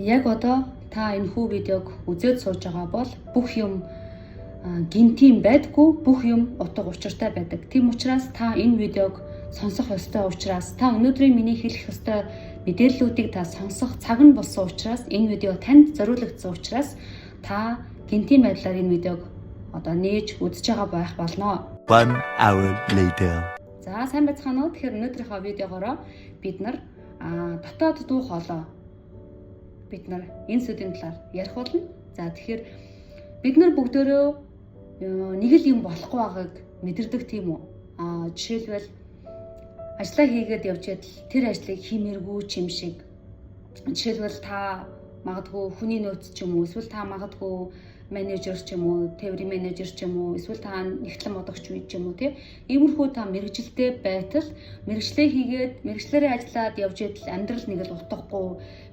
Яг одоо та энэхүү видеог үзээд сууж байгаа бол бүх юм гинтийн байдгүй, бүх юм утга учиртай байдаг. Тийм учраас та энэ видеог сонсох ёстой учраас та өнөөдрийн миний хэлэх ёстой мэдээллүүдийг та сонсох цаг нь болсон учраас энэ видео танд зориулагдсан учраас та гинтийн байдлаар энэ видеог одоо нээж үзэж байгаа байх болно. 1 hour later. За сайн байцгаана уу. Тэгэхээр өнөөдрийнхөө видеогоороо бид нар дотоод дуу хоолой бид нар энэ сэдвийн талаар ярих болно. За тэгэхээр бид нар бүгдөө нэг л юм болохгүй байгааг мэдэрдэг тийм үү? Жишээлбэл ажлаа хийгээд явж ядал тэр ажлыг хиймээргүй юм шиг. Жишээлбэл та магадгүй хүний нөөц ч юм уу, эсвэл та магадгүй менежер ч юм уу, тээврийн менежер ч юм уу, эсвэл та нэгтлэн модогч үе ч юм уу тий. Иймэрхүү та мэрэгжилтэй байтал мэрэгчлээ хийгээд мэрэгчлэрээ ажиллаад явж ядал амьдрал нэг л утгагүй,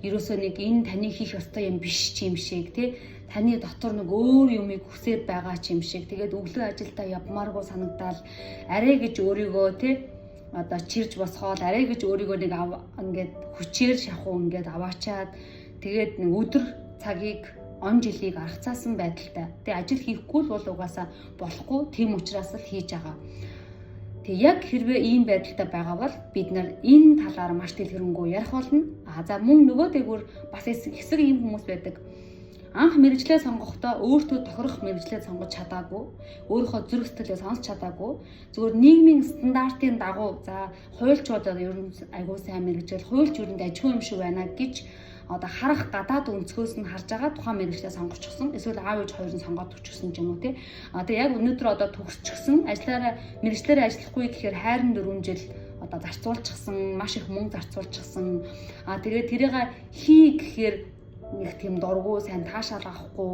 ерөөсөө нэг энэ таны хийх ёстой юм биш ч юм шиг тий. Таны дотор нэг өөр юмыг хүсээд байгаа ч юм шиг. Тэгээд өглөө ажилдаа явмааргүй санагдал арай гэж өөрийгөө тий одоо чирж босгоол арай гэж өөрийгөө нэг ингээд хүчээр шахуу ингээд аваачаад тэгээд нэг өдөр цагийг он жилийг аргацаасан байдалтай. Тэгээ ажил хийхгүй л бол угаасаа болохгүй. Тийм учраас л хийж байгаа. Тэгээ яг хэрвээ ийм байдалтай байгаа бол бид нар энэ талаар маш дэлгэрэнгүй ярих болно. За мөн нөгөө дээгүүр бас хэсэг ийм хүмүүс байдаг. Анх мэрэгчлээ сонгохдоо өөртөө тохирох мэрэгчлээ сонгож чадаагүй, өөрийнхөө зүрх сэтгэлээ сонсч чадаагүй, зүгээр нийгмийн стандартын дагуу за хуульчууд ер нь айгуу сайн мэрэгжил, хуульч юунд ажгүй юм шиг байна гэж одоо харах гадаад өнцгөөс нь харж байгаа тухайн мэрэгчлээ сонгочихсон. Эсвэл аав ээж хоёр нь сонгоод өчгсөн ч юм уу тий. Тэгээ яг өнөөдөр одоо төгсчихсөн ажлаараа мэрэгчлэрээ ажиллахгүй гэхээр хайрын 4 жил одоо зарцуулчихсан, маш их мөнгө зарцуулчихсан. Тэгээд тэрийг хий гэхээр нэг тийм дургу сайн таашаал авахгүй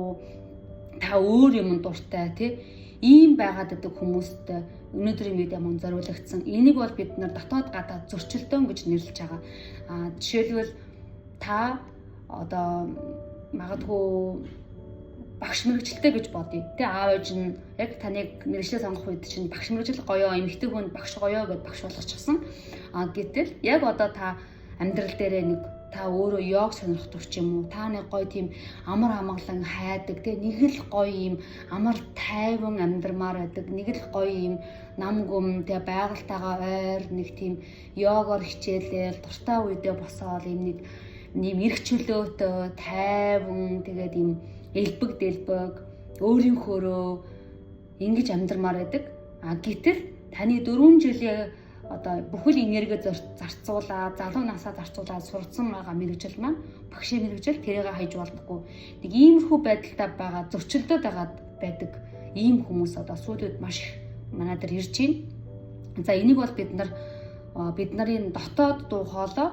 та өөр юм дуртай тий. Ийм байгаад байдаг хүмүүст өнөөдрийн видео мөн зориулагдсан. Энийг бол бид нар дотоод гадаад зөрчилдөөн гэж нэрлэж байгаа. Жишээлбэл та одоо магадгүй багш мэрэгчлээ гэж бодъё. Тэ аав ээж нь яг таныг мэрэгчлээ сонгох үед чинь багш мэрэгжил гоёо, эмэгтэй хүн багш гоёо гэд багш болгочихсон. Гэтэл яг одоо та амьдрал дээрээ нэг та өөрөө йог сонирхдаг ч юм уу, та нэг гоё тийм амар амгалан хайдаг, тэ нэг л гоё юм амар тайван амьдрмаар байдаг, нэг л гоё юм нам гүм тэ байгальтайгаа ойр нэг тийм йогоор хичээлэл дуртай үедээ босоод юм нэг эрх чөлөөтэй тайван тэгээд юм элбэг дэлбэг өөрийнхөөрөө ингэж амьдрмаар байдаг. Гэтэл таны 4 жилийн одоо бүхэл энерги зарцуулаад залуу насаа зарцуулаад сурцсан байгаа мэрэгжил маань багшийн мэрэгжил тэрийг хайж болдоггүй. Нэг иймэрхүү байдалтай байгаа зөрчилдөд байдаг ийм хүмүүс одоо сүүлд маш их манай дээр ирж байна. За энийг бол бид нарын дотоод дуу хоолой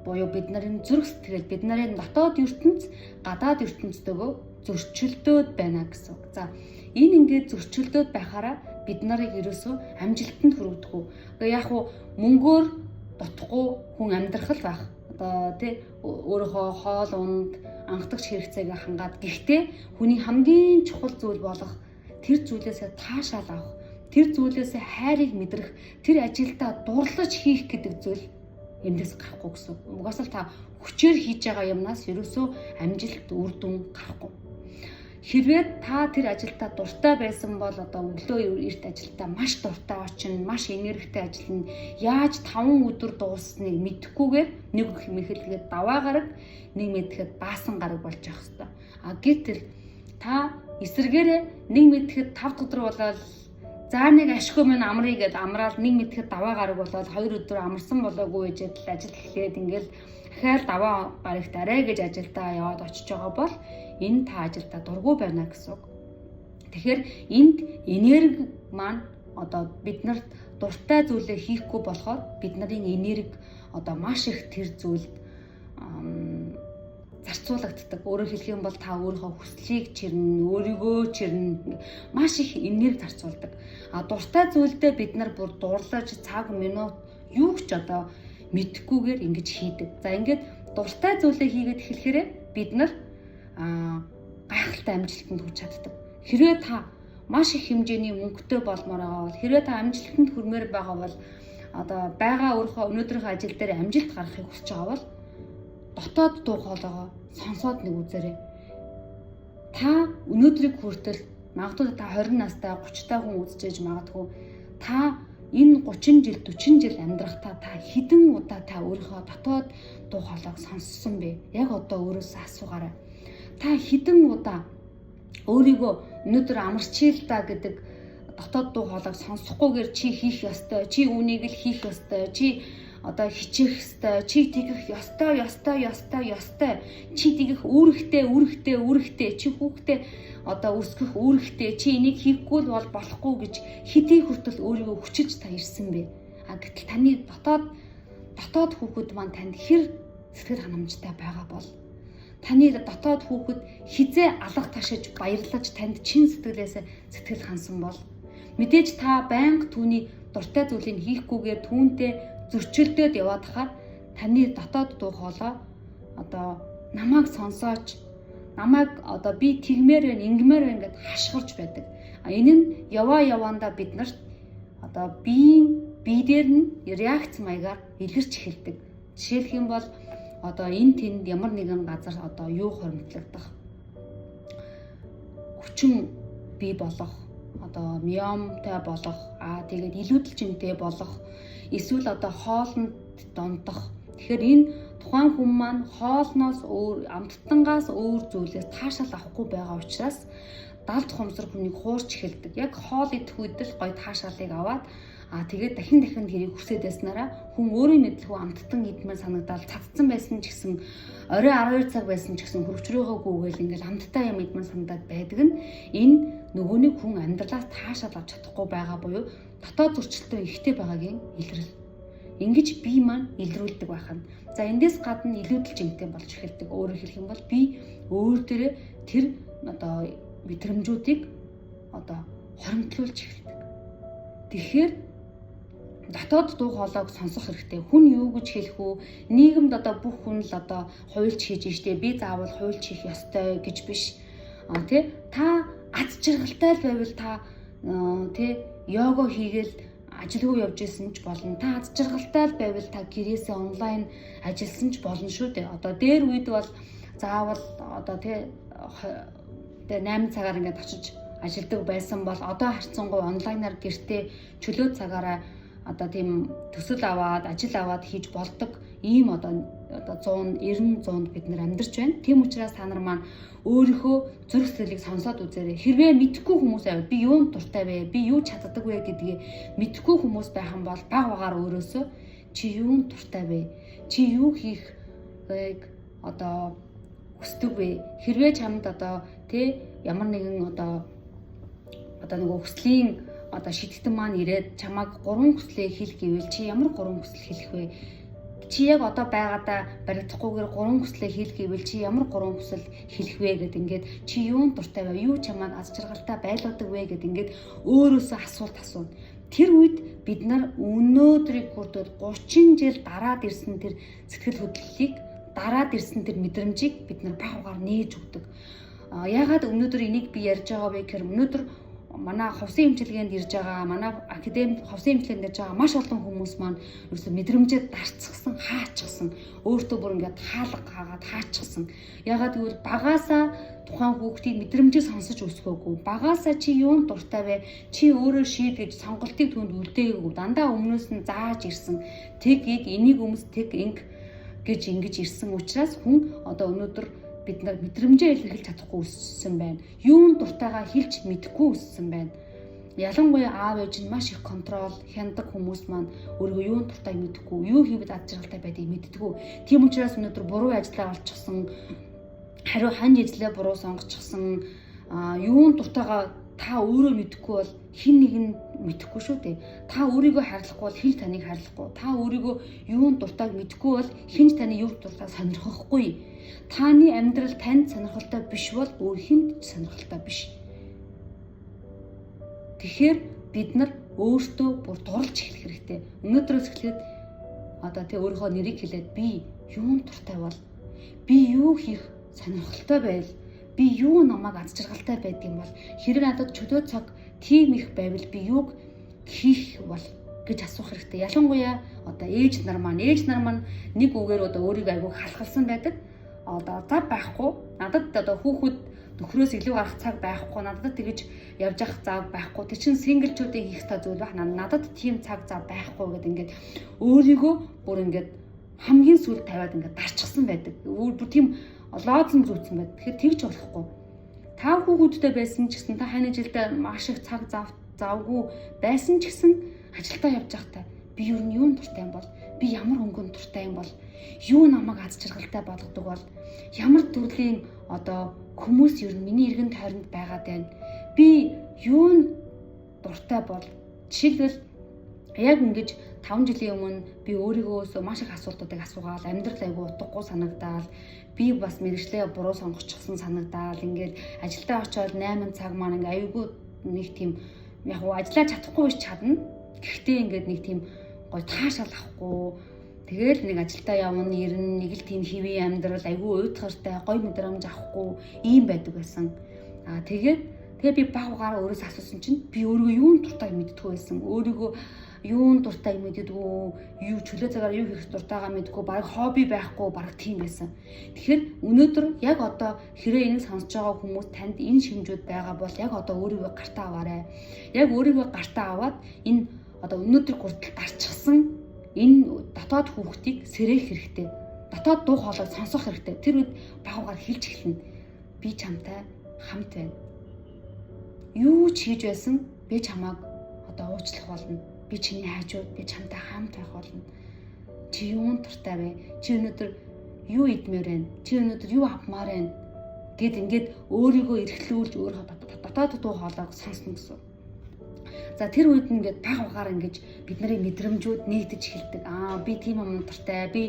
буюу бид нарын зүрх сэтгэл, бид нарын дотоод ертөнц, гадаад ертөнцтэйгөө зөрчилдөөд байна гэсэн үг. За энэ ингээд зөрчилдөөд байхаараа бид нарыг ерөөсөө амжилтанд хүргэдэг. Тэгээ яг уу мөнгөөр дутхгүй хүн амьдрах л байх. Одоо тий өөрийнхөө хоол унд анхдагч хэрэгцээг хангаад гэхдээ хүний хамгийн чухал зүйл болох тэр зүйлээсээ таашаал авах, тэр зүйлээсээ хайрыг мэдрэх, тэр ажилдаа дурлаж хийх гэдэг зүйл эндээс гарахгүй гэсэн. Угаасаа та хүчээр хийж байгаа юмнаас ерөөсөө амжилт үр дүн гарахгүй. Хэрвээ та тэр ажилдаа дуртай байсан бол одоо өглөө эрт ажилдаа маш дуртай очино, маш энергитэй ажиллана. Яаж 5 өдөр дуусныг мэдэхгүйгээр нэг мэхэлгээд даваа гараг, нэг мэдэхэд баасан гараг болж явах хэвээр. Гэтэл та эсэргээрээ нэг мэдэхэд 5 өдөр болоод за нэг ашгүй мэн амрыг гэд амраал нэг мэдэхэд даваа гараг болоод 2 өдөр амарсан болоогүй гэж ажил эхлээд ингээл дахиад даваа гарагт арай гэж ажилдаа яваад очиж байгаа бол энэ та ажилдаа дургүй байна гэсэн үг. Тэгэхээр энд энерги маань одоо бид нарт дуртай зүйлээ хийхгүй болохоор бид нарын энерги одоо маш их тэр зүйлд зарцуулагддаг. Өөрөөр хэлэх юм бол та өөрийнхөө хүслийг чирнэ, өөрийгөө чирнэ, маш их энерги зарцуулдаг. Дуртай зүйлдээ бид нар бүр дурлаж цаг минут юу ч одоо мэдхгүйгээр ингэж хийдэг. За ингээд дуртай зүйлээ хийгээд эхлэхээр бид нар гайхалтай амжилтанд хүрч чаддаг. Хэрвээ та маш их хэмжээний мөнгөтэй болмоор байгаа бол, хэрвээ та амжилтанд хүрмээр байгаа бол одоо байгаа өөрийнхөө өнөөдрийнхөө ажил дээр амжилт гаргахыг хүсэж байгаа бол дотоод дуу хоолойгоо сонсоод нэг үзээрэй. Та өнөөдрийг хүртэл магадгүй та 20 настай 30 та хүн үзэж магадгүй та энэ 30 жил 40 жил амьдрахтаа та хэдэн удаа та өөрийнхөө дотоод дуу хоолойг сонссон бэ? Яг одоо өөрөөсөө асуугаарай. Та хэдэн удаа өөрийгөө өнөөдөр амарчил та гэдэг дотоод дуу хоолойг сонсохгүйгээр чи хийх ёстой, чи үнийг л хийх ёстой, чи одоо хичээх ёстой, чи тэгэх ёстой, чи тэгэх үүрэгтэй, чи хүүхдээ одоо өсгөх үүрэгтэй, чи энийг хийхгүй л бол болохгүй гэж хэдий хүртэл өөрийгөө хүчилж та ирсэн бэ. Гэтэл таны дотоод хүүхэд маань танд хэр сэтгэл ханамжтай байгаа бол таны дотоод хүүхэд хизээ алга ташиж баярлаж танд чин сэтгэлээс сэтгэл хансан бол мэдээж та байнга түүний дуртай зүйлийг хийхгүйгээр түүнтэй зөрчилдөд яваад хахаар таны дотоод дуу хоолой одоо намайг сонсооч, намайг одоо би тэгмээр байна, ингэмээр байна гэд хашгирч байдаг. Энэ нь яваандаа бид нарт одоо бие дээр нь реакц маягаар илэрч эхэлдэг. Жишээлх юм бол одоо энэ тэнд ямар нэгэн газар одоо юу хоримтлагдах, хүчин бий болох, одоо миомтой болох, тэгээд илүүдэлжинтэй болох, эсвэл одоо хоолнд дондох. Тэгэхээр энэ тухайн хүн маань хоолноос өөр, амттангаас өөр зүйлээс таашаал авахгүй байгаа учраас далд хумсар хүнийг хуурч эхэлдэг. Яг хоол идэх үед л гоё таашаалыг аваад тэгээд дахин тэрийг хүсээд байснараа хүн өөрийн мэдлгүй амттан идмээр санагдал цадцсан байсан ч гэсэн орой 12 цаг байсан ч гэсэн хөрвчрөөгөөгүйгээл ингээл амттай юм идмээр санагдаад байдаг нь энэ нөгөөний хүн амьдралаас таашаал авч чадахгүй байгаа буюу дотоод зөрчилтэй ихтэй байгаагийн илрэл. Ингэж бие маань илрүүлдэг байх нь. За эндээс гадна илүүдэл жинтэй болж эхэлдэг. Өөрөөр хэлэх юм бол би өөр дээрээ тэр одоо мэдрэмжүүдийг одоо хоримтлуулж эхэлдэг. Тэгэхээр дотоод дуу хоолойг сонсох хэрэгтэй. Хүн юу гэж хэлэх үү? Нийгэмд одоо бүх хүн л одоо хуульч хийж штэ. Би заавал хуульч хийх ёстой гэж биш. Та аз жаргалтай л байвал та йога хийгээл ажилгүй явж исэн ч болно. Та аз жаргалтай л байвал та гэрээсээ онлайн ажилласан ч болно шүү дээ. Одоо дээр үед бол заавал одоо 8 цагаар ингээд очиж ажилдаг байсан бол одоо харцсангуй онлайнаар гэртээ чөлөө цагаараа одоо тийм төсөл аваад ажил аваад хийж болдог ийм одоо 190-100 бид нар амьдарч байна. Тийм учраас та нар маань өөрийнхөө зүрх сэтгэлийг сонсоод үзээрэй. Хэрвээ мэдхгүй хүмүүс байвал би юунд дуртай вэ? Би юу чаддаг вэ гэдгийг мэдхгүй хүмүүс байх юм бол баг багаар өөрөөсөө чи юунд дуртай вэ? Чи юу хийх одоо хүсдэг вэ? Хэрвээ чамд одоо ямар нэгэн одоо нөгөө хүслийн одоо шийдтэн маань ирээд чамайг 3 хүслээ хэлэх гэвэл чи ямар 3 хүсэл хэлэх вэ? Чи яг одоо байгаадаа баригдахгүйгээр 3 хүслээ хэлэх гэвэл чи ямар 3 хүсэл хэлэх вэ гэд ингээд чи юунд дуртай вэ? Юу чамайг аз жаргалтай байлгадаг вэ гэд ингээд өөрөөсөө асуулт асууна. Тэр үед бид нар өнөөдрийг хүртэл 30 жил дараад ирсэн тэр сэтгэл хөдлөлийг, дараад ирсэн тэр мэдрэмжийг бид нар багаар нээж өгдөг. Яагаад өнөөдөр энийг би ярьж байгаа вэ гэхээр өнөөдөр манай ховсын эмчилгээнд ирж байгаа, манай академик ховсын эмчилгээнд ирж байгаа маш олон хүмүүс маань ерөөсөө мэдрэмжээ дарцсан, хаачихсан, өөртөө бүр ингээд хаалга хаагаад хаачихсан. Яагаад гэвэл багаасаа тухайн хүүхдийг мэдрэмжээ сонсож өсгөөгүй. Багаасаа чи юунд дуртай вэ? Чи өөрөө шийд гэж сонголтыг түнд үлдээгээгүй. Дандаа өмнөөс нь зааж ирсэн. Тэг энийг өмс тэг инг гэж ингэж ирсэн учраас хүн одоо өнөөдөр бид нар мэдрэмжээ илэрхийлж чадахгүй өссөн байна. Юунд дуртайгаа хэлж мэдэхгүй өссөн байна. Ялангуяа аав ээж нь маш их контрол хяндаг хүмүүс маань өөрийгөө юунд дуртай мэдэхгүй, юу хийвэл аз жаргалтай байдгийг мэддэггүй. Тийм учраас өнөөдөр буруу ажиллаа олчихсон, хариу хань ижлээ буруу сонгочихсон, юунд дуртайгаа та өөрөө мэдэхгүй бол хэн нэг нь мэдэхгүй шүү дээ. Та өөрийгөө хайрлахгүй бол хэн таныг хайрлахгүй. Та өөрийгөө юунд дуртайг мэдэхгүй бол хэн таны юунд дуртайг сонирхохгүй. Таны амьдрал танд сонирхолтой биш бол өөр хүнд сонирхолтой биш. Тэгэхээр бид нар өөртөө бүр дурлж эхлэх хэрэгтэй. Өнөөдрөөс эхлээд одоо өөрийнхөө нэрийг хэлээд би юунд дуртай бол, би юу хийх сонирхолтой байл, би юу намайг аз жаргалтай байдаг юм бол, хэрэг надад чөлөө цаг тийм их байвал би юуг хийх бол гэж асуух хэрэгтэй. Ялангуяа одоо ээж нар маань нэг үгээр одоо өөрийгөө айгүй халахалсан байдаг. Одоо зав байхгүй. Надад одоо хүүхэд нөхрөөс илүү гарах цаг байхгүй. Надад тэгэж явж явах зав байхгүй. Тэр чинь синглчүүдийн хийх та зүйл байх. Надад тийм цаг зав байхгүй гэдэг ингээд өөрийгөө бүр ингээд хамгийн сүүлд тавиад ингээд дарчихсан байдаг. Бүр тийм лоозон зүүцсэн байдаг. Тэгэхээр тэгж болохгүй. Та хүүхэдтэй байсан ч гэсэн та хань жилдээ маш их цаг завгүй байсан ч гэсэн ажилдаа явж байхдаа би юу нь юунд дуртай юм бол, би ямар өнгөнд дуртай юм бол, юу намайг аз жаргалтай болгодог бол, ямар төрлийн одоо хүмүүс ер нь миний эргэн тойронд байгаад байна. Би юунд дуртай бол жишээлбэл яг ингэж 5 жилийн өмнө би өөрийгөөс маш их асуултуудыг асуугаад амьдрал айгүй утгагүй санагдаал би бас мэрэгчлээ буруу сонгочихсон санагдаал ингээд ажилдаа очиод 8 цаг маань ингээ айгүй нэг тийм яг уу ажиллаа чадахгүй биш чадна. Гэхдээ ингээд нэг тийм гой таашаал авахгүй. Тэгэл нэг ажилдаа явна ирнэ нэг л тийм хэвийн амьдрал айгүй уйтгартай гой мэдрэмж авахгүй ийм байдаг байсан. Тэгээ би баг угаар өөрөөс асуусан чинь би өөрийгөө юунд дуртай мэддэггүй байсан. Өөрийгөө юунд дуртай мэддэггүй, юу чөлөө цагаар юу хийх дуртайгаа мэддэггүй, баг хобби байхгүй, баг тийм байсан. Тэгэхээр өнөөдөр яг одоо хэрэг энийг сонсож байгаа хүмүүс танд энэ шимжүүд байгаа бол яг одоо өөрийгөө гартаа аваарай. Яг өөрийгөө гартаа аваад энэ одоо өнөөдөр хүртэл дарчихсан энэ дотоод хүүхдийг сэрээх хэрэгтэй. Дотоод дуу хоолойг сонсох хэрэгтэй. Тэр үед баг угаар хэлж эхэлнэ. Би чамтай хамт байна. Юу ч хийж байсан би чамайг одоо уучлах болно. Би чиний хажууд би чамтай хамт байх болно. Чи юунд дуртай вэ? Чи өнөөдөр юу идмээр байна? Чи өнөөдөр юу авмаар байна? Гэт ингээд өөрийгөө эрхлүүлж өөрөө дотоод дуу хоолойг сонсно гэсэн. За тэр үед ингээд баг угаар ингэж бидний мэдрэмжүүд нэгдэж эхэлдэг. Би тийм юм дуртай. Би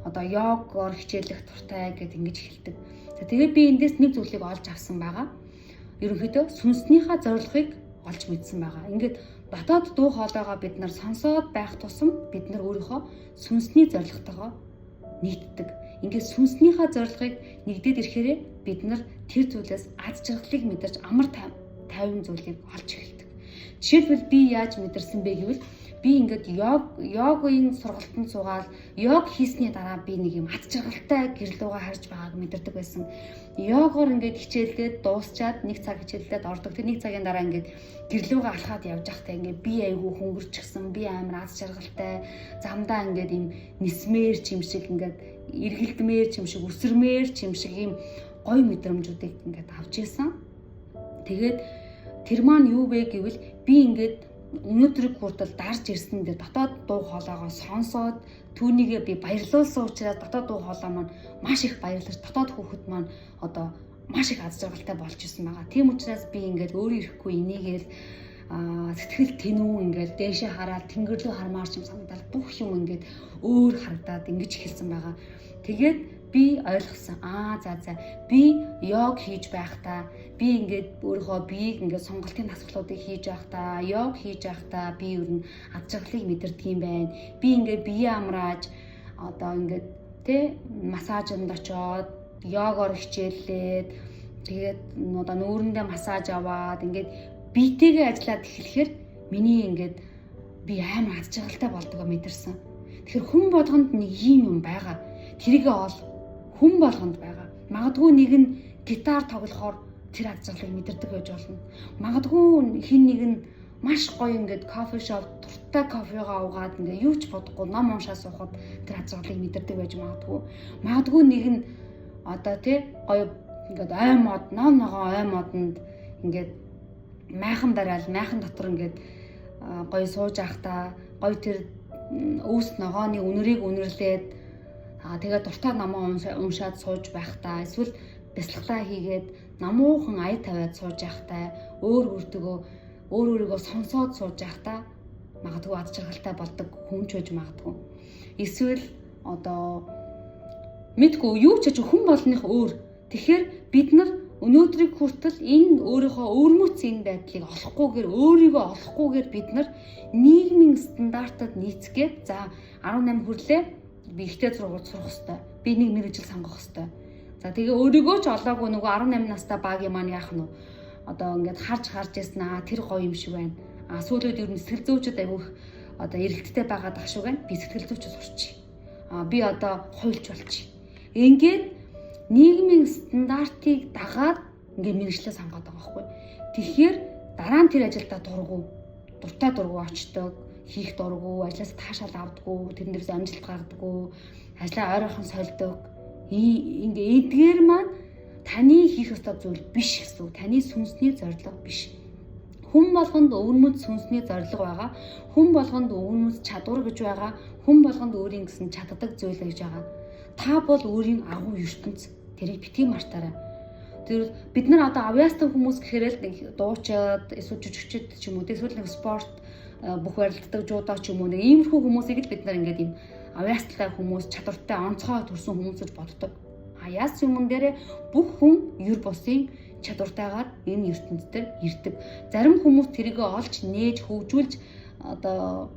одоо йогоор хичээлэх дуртай гэд ингэж эхэлдэг. За тэгээд би эндээс нэг зүйлийг олж авсан байгаа. Ерөнхийдөө сүнснийхаа зорилгыг олж мэдсэн байгаа. Ингээд дотоод дуу хоолойгоо бид нар сонсоод байх тусам бид нар өөрийнхөө сүнсний зорилготойгоо нийтдэг. Ингээд сүнснийхаа зорилгыг нэгдээд ирэхээр бид нар тэр зүйлээс аз жаргалыг мэдэрч амар тайван зүйлийг олж эхэлдэг. Жишээлбэл би яаж мэдэрсэн бэ гэвэл би ингээд йогийн сургалтанд суугаад йог хийсний дараа би нэг юм аз жаргалтай гэрэл рүүгээ харж байгааг мэдэрдэг байсан. Йогоор ингээд хичээлдээд дуусчаад нэг цаг хичээлдээд ордог. Тэр нэг цагийн дараа ингээд гэрэл рүүгээ алхаад явж байхдаа ингээд би айгүй хөнгөрчихсэн, би амар аз жаргалтай, замдаа ингээд юм нисмээр ч юм шиг ингээд эргэлдмээр ч юм шиг, үсэрмээр ч юм шиг юм гоё мэдрэмжүүдийг ингээд авч ийсэн. Тэгээд тэр маань юу вэ гэвэл би ингээд өнөөдрийг хүртэл дарж ирсэн дээр дотоод дуу хоолойгоо сонсоод түүнийгээ би баярлуулсан учраас дотоод дуу хоолой маань маш их баярлаж дотоод хүүхэд маань одоо маш их аз жаргалтай болж исэн байгаа. Тийм учраас би ингээд өөрөө ирэхгүй энийгээл сэтгэл тэнүү ингээд дээшээ хараад тэнгэр рүү хармаар юм санагдал бүх юм ингээд өөр харагдаад ингэж эхэлсэн байгаа. Тэгээд би ойлгосон. Би йог хийж байхдаа би ингээд өөрийнхөө биеийг ингээд сонголтын дасгалуудыг хийж байхдаа, йог хийж байхдаа би ер нь аз жаргалыг мэдэрдэг юм байна. Би ингээд бие амрааж одоо ингээд массажинд очоод йогоор хичээллээд тэгээд одоо нүүрэндээ массаж аваад ингээд биетэйгээ ажиллаад эхлэхээр миний ингээд би амар аз жаргалтай болдгоо мэдэрсэн. Тэгэхээр хүн болгонд нэг ийм юм байгаа. Тэрийгээ ол хүн болгонд байгаа. Магадгүй нэг нь гитар тоглохоор тэр аз жаргалыг мэдэрдэг байж болно. Магадгүй хин нэг нь маш гоё ингээд кофе шоп туртай кофегаа уугаад ингээд юу ч бодохгүй ном уншаа суухад тэр аз жаргалыг мэдэрдэг байж магадгүй. Магадгүй нэг нь одоо гоё ингээд ой мод ном ногоо ой модонд ингээд майхан дараал майхан дотор ингээд гоё сууж ахта гоё тэр өөс ногооны үнэрийг үнэрлээд тэгээд дуртай номоо уншаад сууж байхдаа эсвэл бясалгалаа хийгээд намуухан ая тавиад сууж байхдаа өөрийгөө сонсоод сууж байхдаа магадгүй аз жаргалтай болдог хүн ч үж магадгүй. Эсвэл одоо мэдгүй юу ч хүн болгоных өөр. Тэгэхээр бид нар өнөөдрийг хүртэл энэ өөрийнхөө өвөрмөцийн байдлыг өөрийгөө олохгүйгээр бид нар нийгмийн стандартад нийцгээд 18 хүрлээ би ихтэй сургууль сурах хэрэгтэй. Би нэг мэргэжил сонгох хэрэгтэй. За тэгээ өөрийгөө ч олоогүй нөгөө 18 настай багийн маань яах нь вэ? Одоо ингээд харж яснаа тэр гоё юм шиг байна. Сүүлүүд ер нь сэтгэл зүйчд айгүйх одоо эрэлттэй байгаад ах шиг байна. Би сэтгэл зүйч сурч. Би одоо хуульч болчих. Ингээд нийгмийн стандартыг дагаад ингээд мэргэжлээ сонгоод байгаа байхгүй. Тэгэхээр дараа нь тэр ажилдаа дуртай дургу очдог, хийх дургу, ажлаас таашаал авдаггүй, тэрэн дээрээс амжилт гаргадаггүй, ажлаа ойрхон сольдог. Ингээ эдгээр маань таны хийх ёстой зүйл биш гэсэн. Таны сүнсний зорилго биш. Хүн болгонд өвгөнмөд сүнсний зорилго байгаа. Хүн болгонд өвгөнмөд чадвар гэж байгаа. Хүн болгонд өөрийн гэсэн чаддаг зүйл гэж байгаа. Та бол өөрийн агуу ертөнц. Тэрийг битгий мартаарай. Тэр бид нар одоо авьяастай хүмүүс гэхээр л нэг дуучид, эсвэл жүжигчид ч юм уу, эсвэл нэг спорт бүх барилддаг жуудаа ч юм уу, нэг иймэрхүү хүмүүсийг л бид нар ингээд юм авьяастай хүмүүс, чадвартай, онцгой төрсэн хүмүүс гэж боддог. Яас юмн дээр бүх хүн ер бусын чадвартайгаар энэ ертөнцид ирдэг. Зарим хүмүүс тэрийг олж, нээж, хөгжүүлж одоо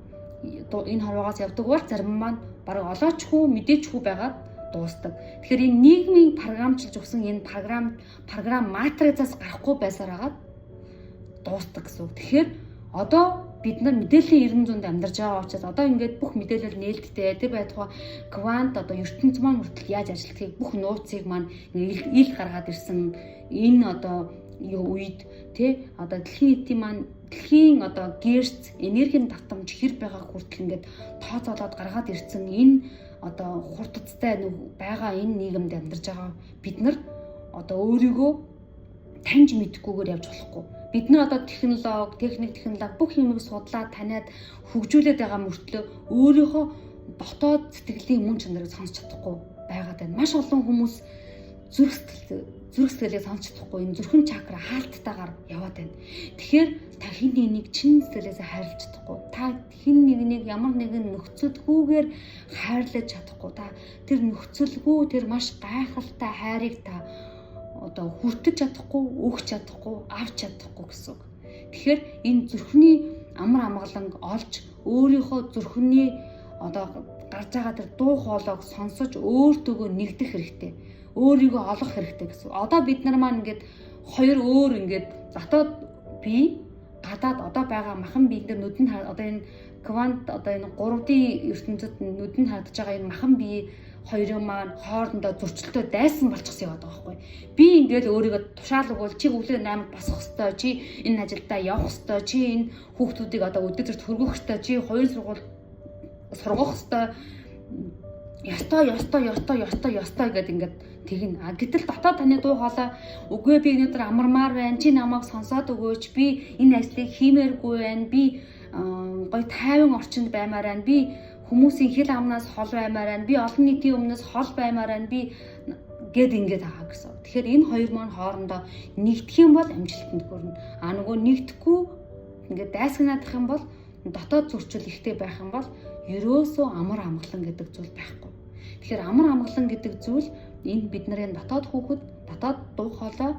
энэ хорвоогоос явдаг бол зарим маань бараг олоочгүй, мэдээчгүй байгаад дуустдаг. Тэгэхээр энэ нийгмийн програмчилж өгсөн энэ програм матрицаас гарахгүй байсаар хагаад дуустдаг гэсэн. Тэгэхээр одоо бид нар мэдээллийн 90 зуунд амьдарч байгаа учраас одоо ингээд бүх мэдээлэл нээлттэй тэр байтугай квант одоо ертөнц маань хүртэл яаж ажиллахыг бүх нууцыг маань ил гаргаад ирсэн энэ одоо үед тий одоо дэлхийн одоо герц энергийн давтамж хэр байгааг хүртэл ингээд тооцоолоод гаргаад ирсэн энэ одоо хурдцтай байгаа энэ нийгэмд амьдарч байгаа бид нар одоо өөрийгөө таньж мэдхгүйгээр явж болохгүй. Бид нар одоо техник бүх юмыг судлаад таниад хөгжүүлээд байгаа мөртлөө өөрийнхөө дотоод сэтгэлийн мөн чанарыг сонсч чадахгүй байгаад байна. Маш олон хүмүүс зүрх сэтгэлээ сонсч чадахгүй энэ зүрхэн чакра хаалттайгаар яваад байна. Тэгэхээр та хэн нэгнийг чин сэтгэлээсээ хайрлаж чадахгүй. Та хэн нэгнийг ямар нэгэн нөхцөлгүйгээр хайрлаж чадахгүй. Та тэр нөхцөлгүй тэр маш гайхалтай хайрыг та одоо хүртэж чадахгүй, өгч чадахгүй, авч чадахгүй гэсэн. Тэгэхээр энэ зүрхний амар амгаланг олж өөрийнхөө зүрхний одоо гарч байгаа тэр дуу хоолойг сонсож өөртөөгөө нэгдэх хэрэгтэй. Өөрийгөө олох хэрэгтэй гэсэн. Одоо бид нар маань ингээд хоёр өөр ингээд дотоод бие, гадаад одоо байгаа махан бие дээр нүдэнд одоо энэ квант одоо энэ 3D ертөнцид нүдэнд харагдаж байгаа энэ махан бие хоёрын маань хоорондоо зөрчилтөө дайсан болчихсон яваад байгаа байхгүй. Би ингээд өөрийгөө тушаал өгвөл чи өглөө 8-д босох ёстой, чи энэ ажилдаа явах ёстой, чи энэ хүүхдүүдийг одоо өдөр төрт хөргөх ёстой, чи хоёрын сургууль сургах ёстой. Ёстой гэдэг ингээд тэгнэ. Гэтэл дотоод таны дуу хоолой үгүй би өнөөдөр амармаар байна. Чи намайг сонсоод өгөөч. Би энэ ажлыг хиймээргүй байна. Би гоё тайван орчинд баймаар байна. Би хүмүүсийн хэл амнаас хол баймаар байна. Би олон нийтийн өмнөөс хол баймаар байна. Би гэд ингээд байгаа гэсэн. Тэгэхээр энэ хоёр маань хоорондоо нэгдэх юм бол амжилтанд хүрнэ. Нөгөө нэгдэхгүй ингээд дайсагнаадах юм бол дотоод зөрчил ихтэй байх юм бол ерөөсөө амар амгалан гэдэг зүйл байхгүй. Тэгэхээр амар амгалан гэдэг зүйл энэ бидний дотоод хүүхэд, дотоод дуу хоолой,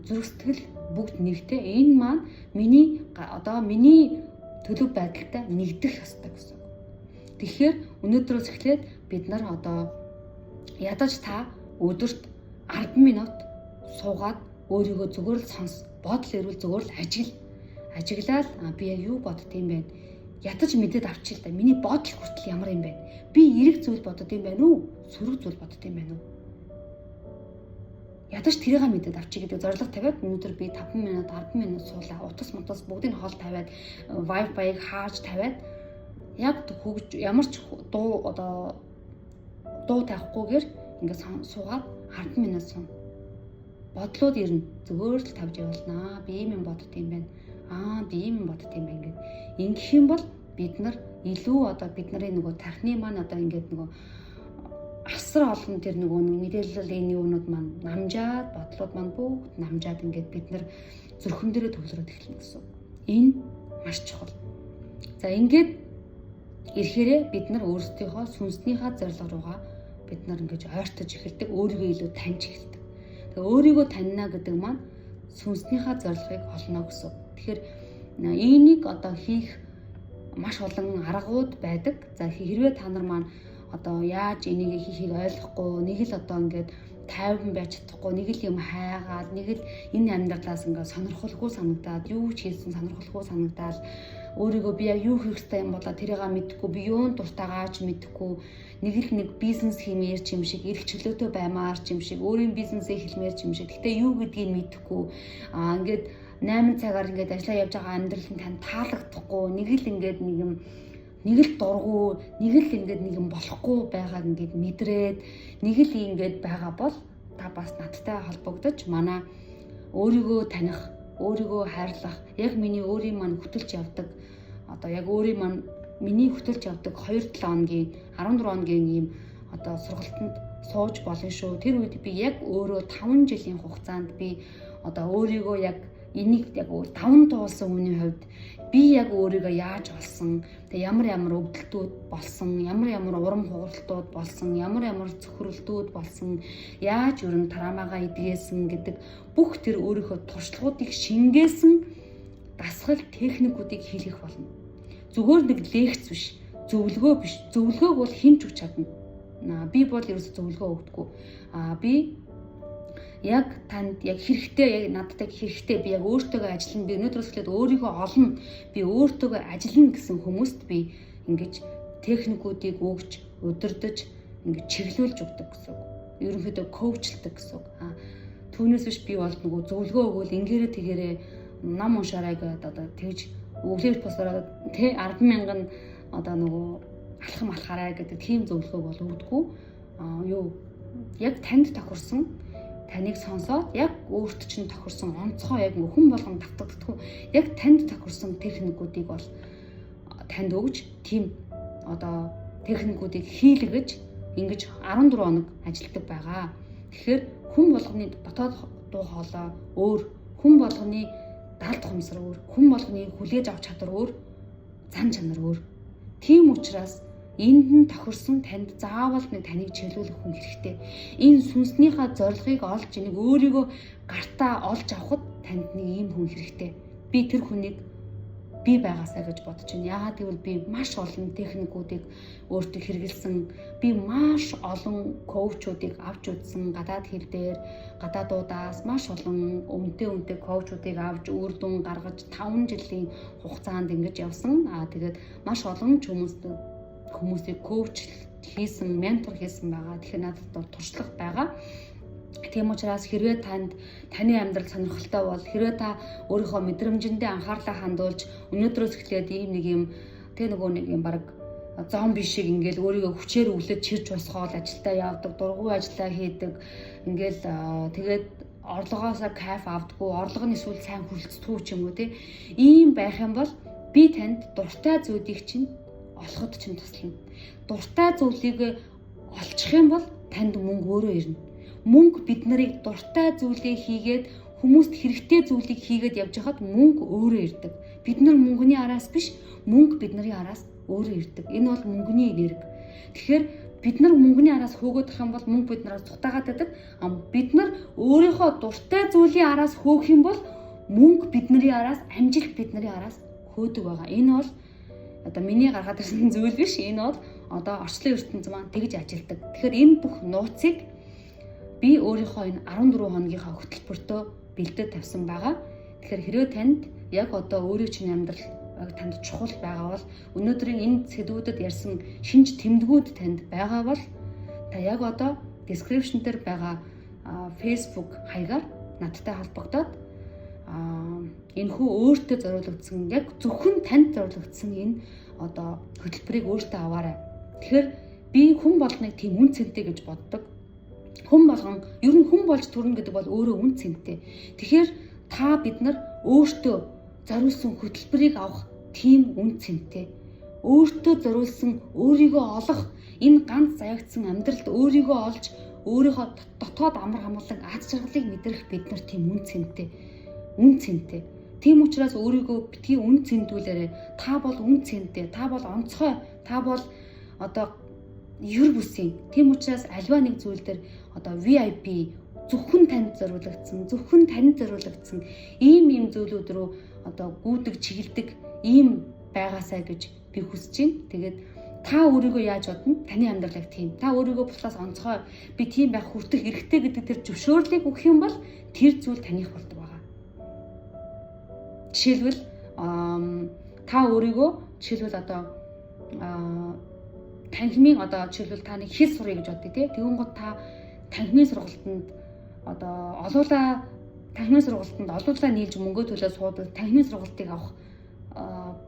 зүрх сэтгэл бүгд нэгтэй. Энэ маань миний төлөв байдалтай нэгдэх ёстой гэсэн. Тэгэхээр өнөөдрөөс эхлээд бид нар одоо ядаж та өдөрт 10 минут суугаад өөрийгөө зүгээр л сонс, бодол ирвэл зүгээр л ажиглаад би юу боддtiin бэ? Ядаж мэдээд авчих л да. Миний бодол хүртэл ямар юм бэ? Би эрэг зүйл боддtiin байна уу? Сөрөг зүйл боддtiin байна уу? Ядаж тэрийг мэдээд авчих гэдэг зорилго тавиад өнөөдөр би 5 минут 10 минут суулаа. Утас бүгдийг хол тавиад Wi-Fi-г хааж тавиад яг ямар ч дуу тавихгүйгээр ингээд суугаад 10 минут суун. Бодлууд ирнэ. Зүгээр л тавьж явуулнаа. Би юм боддtiin байна. Би юм боддtiin байна гэдэг. Ингэх юм бол бид нар илүү одоо бидний нөгөө тархины маань одоо ингээд нөгөө асар олон тэр нөгөө мэдээллийн юунууд маань намжаад бодлууд маань бүгд намжаад ингээд бид нар зүрхэн дээрээ төвлөрөөд эхэлнэ гэсэн. Энэ маш чухал. За ингээд ирэхээрээ бид нар өөрсдийнхөө сүнснийхаа зорилго руугаа бид нар ингэж ойртож эхэлдэг, өөрийгөө илүү таньж эхэлдэг. Тэгээ өөрийгөө таньна гэдэг маань сүнснийхаа зорилгыг олно гэсэн. Тэгэхээр энийг одоо хийх маш олон аргууд байдаг. За хэрвээ та нар маань одоо яаж энийг хийхийг ойлгохгүй нэг л одоо ингээд тайван байж чадахгүй, нэг л юм хайгаад, нэг л энэ амьдралаас ингээд сонирхолгүй санагдаад, юу ч хийсэн сонирхолгүй санагдаад, өөрийгөө би яг юу хийх ёстой юм болоо тэрийгээ мэдэхгүй, би юунд дуртайгааж мэдэхгүй, нэг бизнес хиймээр ч юм шиг, эрх чөлөөтэй баймаар ч юм шиг, өөрийн бизнесээ хэлмээр ч юм шиг. Гэтэ юу гэдгийг мэдэхгүй. Ингээд 8 цагаар ингээд ажиллаа явж байгаа амьдрал нь тань таалагдахгүй, нэг л дургу, нэг л ингээд нэг юм болохгүй байгааг ингээд мэдрээд, нэг л ингээд байгаа бол та бас надтай холбогдож манай өөрийгөө таних, өөрийгөө хайрлах, яг өөрийн маань хөтөлж явдаг, одоо яг өөрийн маань миний хөтөлж явдаг 2-7 хоногийн 14 хоногийн ийм одоо сургалтанд сууж болно шүү. Тэр үед би яг өөрөө 5 жилийн хугацаанд би одоо өөрийгөө яг энийг яг 5 туулсан хүний хувьд би яг өөрийгөө яаж олсон, тэгээ ямар өвдөлтүүд болсон, ямар урам хугаралтууд болсон, ямар цөхрөлтүүд болсон, яаж өрн траамагаа эдгээсэн гэдэг бүх тэр өөрийнхөө туршлагуудыг шингээсэн дасгал техникүүдийг хийх болно. Зүгээр нэг лекц биш, зөвлөгөө биш. Зөвлөгөөг бол хэн ч өгч чадна. Би бол ерөөсө зөвлөгөө өгдөггүй. Би яг танд яг хэрэгтэй, яг надтай хэрэгтэй, би яг өөртөөгөө ажиллана, би өнөөдрөөс эхлээд өөрийгөө олно, би өөртөөгөө ажиллана гэсэн хүмүүст би ингэж техникүүдийг өгч, удирдах, ингэж чиглүүлж өгдөг гэсэн үг. Ерөнхийдөө коучлдаг гэсэн үг. Түүнээс биш би бол нөгөө зөвлөгөө өгвөл ингээрээ тэгээрээ нам уншаарай гэдэг одоо тэгж өглөө босороо 10,000 одоо нөгөө алхам алхаарай гэдэг тийм зөвлөгөөг бол өгдөггүй. Яг танд тохирсон, таныг сонсоод яг өөрт чинь тохирсон онцгой яг хүн болгон давтагддаг. Яг танд тохирсон техникүүдийг бол танд өгж, тийм одоо техникүүдийг хийлгэж ингэж 14 хоног ажилладаг байгаа. Тэгэхээр хүн болгоны дотоод дуу хоолой өөр, хүн болгоны даалт хумсар өөр, хүн болгоны хүлээж авах чадвар өөр, зан чанар өөр. Тийм учраас энд нь тохирсон танд заавал нэг таныг чиглүүлэх хүн хэрэгтэй. Энэ сүнснийхаа зорилгыг олж, энийг өөрийгөө гартаа олж авахд танд нэг ийм хүн хэрэгтэй. Би тэр хүнийг би байгаасаа гэж бодож байна. Яагаад гэвэл би маш олон техникүүдийг өөртөө хэрэгэлсэн. Би маш олон коучуудыг авч үзсэн. Гадаад хэл дээр, гадаадуудаас маш олон үнэтэй коучуудыг авч үр дүн гаргаж 5 жилийн хугацаанд ингэж явсан. Тэгээд маш олон хүмүүсийг коуч хийсэн, ментор хийсэн байгаа. Тэгэхээр надад бол туршлага байгаа. Тийм учраас хэрвээ таны амьдрал сонирхолтой бол, хэрвээ та өөрийнхөө мэдрэмжиндээ анхаарлаа хандуулж өнөөдрөөс эхлээд нэг юм баг зомби шиг ингээл өөрийгөө хүчээр өвлөж чирч босгоол ажилдаа явдаг, дургуй ажиллаа хийдэг, ингээл тэгээд орлогоосоо кайф авдаггүй, орлогын эсвэл сайн хүлцдэггүй ч юм уу тий. Ийм байх юм бол би танд дуртай зүйлийг чинь олоход чинь туслана. Дуртай зүйлийг олчих юм бол танд мөнгө өөрөө ирнэ. Мөнгө бид нарыг дуртай зүйлээ хийгээд хүмүүст хэрэгтэй зүйлийг хийгээд явж хахад мөнгө өөрөө ирдэг. Бид нар мөнгөний араас биш, мөнгө бидний араас өөрөө ирдэг. Энэ бол мөнгөний энерги. Тэгэхээр бид нар мөнгөний араас хөөгдөх юм бол мөнгө бид нараас цутаагаад байдаг. Бид нар өөрийнхөө дуртай зүйлийн араас хөөх юм бол мөнгө бидний араас, амжилт бидний араас хөөдөг байгаа. Энэ бол одоо миний гаргаад ирсэн зүйл биш. Энэ бол одоо орчлон ертөнц маань тэгж ажилдаг. Тэгэхээр энэ бүх нууцыг би өөрийнхөө энэ 14 хоногийнхаа хөтөлбөртөө бэлдээд тавьсан байгаа. Тэгэхээр хэрвээ танд яг одоо өөрийн чинь амьдрал танд чухал байгаа бол, өнөөдрийн энэ сэдвүүдэд ярьсан шинж тэмдгүүд танд байгаа бол, та яг одоо description дээр байгаа Facebook хаягаар надтай холбогдоод энэхүү өөртөө зориулагдсан, яг зөвхөн танд зориулагдсан энэ одоо хөтөлбөрийг өөртөө аваарай. Тэгэхээр би хүн болгоныг тийм үн цэнтэй гэж боддог. Хүн болгон ер нь хүн болж төрнө гэдэг бол өөрөө үн цэнтэй. Тэгэхээр бид нар өөртөө зориулсан хөтөлбөрийг авах тийм үн цэнтэй. Өөртөө зориулсан, өөрийгөө олох, энэ ганц заягдсан амьдралд өөрийгөө олж, өөрийнхөө дотоод амар хамгаалаг аз жаргалыг мэдрэх бид нар тийм үн цэнтэй. Тийм учраас өөрийгөө битгий үн цэндүүлээрээ. Та бол үн цэнтэй, та бол онцгой, та бол одоо ер бүсийн. Тийм учраас альва нэг зүйл дээр одоо VIP зөвхөн танд зориулагдсан ийм зүйлүүд рүү одоо гүйдэг, чиглэдэг ийм байгаасаа гэж би хүсэж байна. Тэгээд та өөрийгөө яаж бодно? Таны амьдралыг тийм. Та өөрийгөө буслаас онцгой би тийм байх хүртэх эрхтэй гэдэг тэр зөвшөөрлийг өгөх юм бол тэр зүйл таних болдог байгаа. Жишээлбэл та өөрийгөө жишээлбэл одоо танхимын одоо жишээлбэл та нэг хэл сурах гэж бодъё тий. Тэгвэл гот та танхимын сургалтанд одоо танхимын сургалтанд олуулаа нийлж мөнгө төлөө суудаг танхимын сургалтыг авах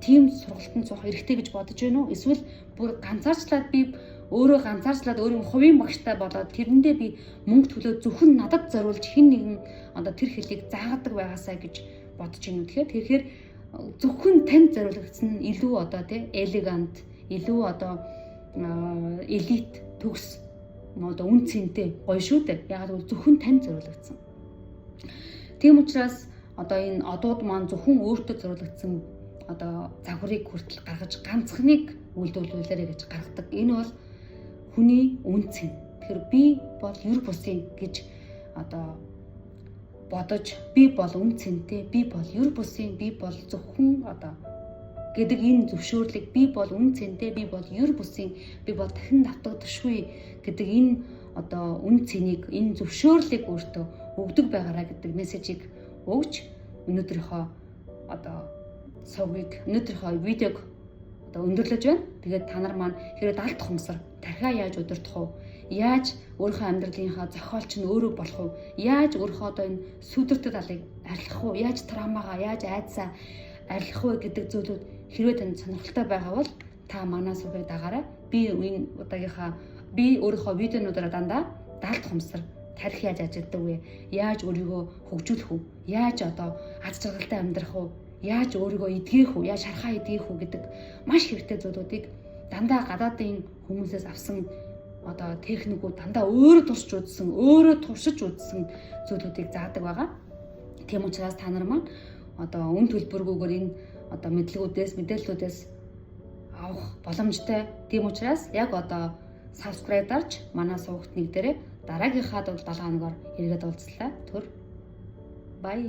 тийм сургалтанд суух эрхтэй гэж бодож байна уу? Эсвэл бүр ганцаарчлаад би өөрөө ганцаарчлаад өөрийн хувийн багштай болоод тэрэндээ би мөнгө төлөө зөвхөн надад зориулж хэн нэгэн одоо тэр хэлийг заагадаг байгаасаа гэж бодож байна уу? Тэгэхээр зөвхөн танд зориулагдсан нь илүү одоо тий элегант, илүү одоо элит төгс одоо үн цэнтэй гоё шүү дээ. Яг л зөвхөн танд зориулагдсан. Тийм учраас одоо энэ одууд маань зөвхөн өөртөө зориулагдсан одоо загварыг хүртэл гаргаж ганцхныг үйлдвэрлүүлээрэй гэж гаргадаг. Энэ бол хүний үн цэн. Тэгэхээр би бол ер бусын гэж одоо бодож би бол үн цэнтэй, би бол ер бусын, би бол зөвхөн одоо гэдэг энэ зөвшөөрлийг би бол үн цэнтэй, би бол ер бусын, би бол дахин давтагдашгүй гэдэг энэ одоо үн цэнийг, энэ зөвшөөрлийг өөртөө өгдөг байгаараа гэдэг мессежийг өгч өнөөдрийнхөө одоо өнөөдрийнхөө видеог одоо өндөрлөж байна. Тэгээд та нар маань хэрэг далд хумсар тархиа яаж удирдах вэ? Яаж өөрийнхөө амьдралынхаа зохиолч нь өөрөө болох вэ? Яаж өөрийнхөө одоо энэ сүдэртэй талыг арилгах вэ? Яаж травмагаа, яаж айдсаа арилгах вэ гэдэг зүйлүүд хэрвээ танд сонирхолтой байгаа бол та манай сувгийг дагаарай. Би энэ удаагийнхаа би өөрийнхөө видеонуудаараа дандаа далд хумсар тарих яаж ажилладаг вэ? Яаж өөрийгөө хөгжүүлэх вэ? Яаж одоо аз жаргалтай амьдрах вэ? Яаж өөрийгөө эдгэх вэ? Яаж шархаа эдгэх вэ гэдэг маш хэрэгтэй зүйлүүдийг дандаа гадаадын хүмүүсээс авсан одоо техникүүд дандаа өөрөө туршиж үзсэн, өөрөө туршиж үзсэн зүйлүүдийг заадаг байгаа. Тийм учраас та нар маань одоо үн төлбөргүйгээр энэ одоо мэдээллүүдээс авах боломжтой. Тийм учраас яг одоо subscribe дарж манай сувагт нэгдээрээ дараагийнхаа 7 хоногоор эргээд уулзлаа. Бай.